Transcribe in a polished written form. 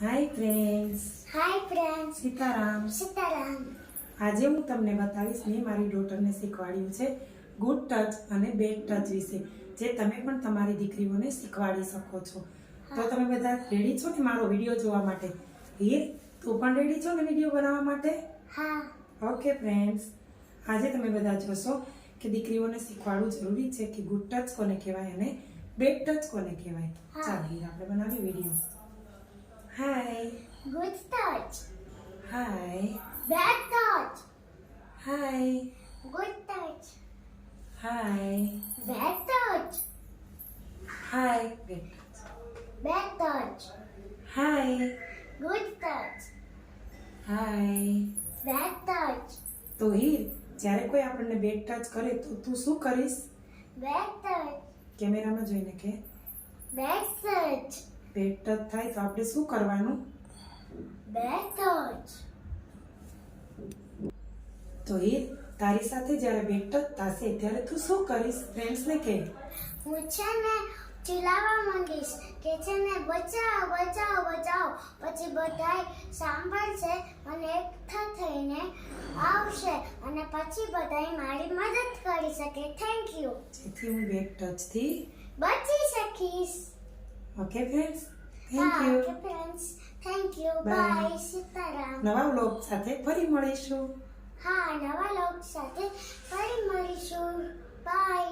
Hi friends, Sitaram. આજે હું તમને બતાવીશ મેં મારી ડોટરને શીખવાડ્યું છે ગુડ ટચ અને બેડ ટચ વિશે, જે તમે પણ તમારી દીકરીઓને શીખવાડી શકો છો. તો તમે બધા રેડી છો ને મારો વિડીયો જોવા માટે? તું પણ રેડી છો ને વિડીયો બનાવવા માટે? હા. ઓકે ફ્રેન્ડ્સ, આજે તમે બધા જોશો કે દીકરીઓને શીખવાડવું જરૂરી છે કે ગુડ ટચ કોને કહેવાય અને બેડ ટચ કોને કહેવાય. ચાલો આપણે બનાવીએ video. Hi. Good touch. Hi. Bad touch. Hi. Good touch. Hi. Bad touch. Hi. Bad touch. Bad touch. Hi. Good touch. Hi. Bad touch. તો હીર, જ્યારે કોઈ આપણને બેડ ટચ કરે તો તું શું કરીશ? Bad touch. કેમેરામાં જોઈને કે Bad touch. બેડ ટચ થાય તો આપણે શું કરવાનું? Bad touch. તો હીર, તારી સાથે જ્યારે બેડ ટચ થશે ત્યારે તું શું કરીશ? ફ્રેન્ડ્સને કહે. હું છે ને ચિલ્લાવા માંગીશ કે છે ને બચાવ બચાવ બચાવ. પછી બધાય સાંભળશે અને એકઠા થઈને આવશે અને પછી બધાય મારી મદદ કરી શકે. Thank you. જેથી હું બેડ ટચથી બચી શકીશ. Okay friends, thank you. Okay friends, thank you. Bye. Bye. Sitaram. નવા વ્લોગ સાથે ફરી મળીશું. હા, નવા લોક સાથે ફરી મળીશું. બાય.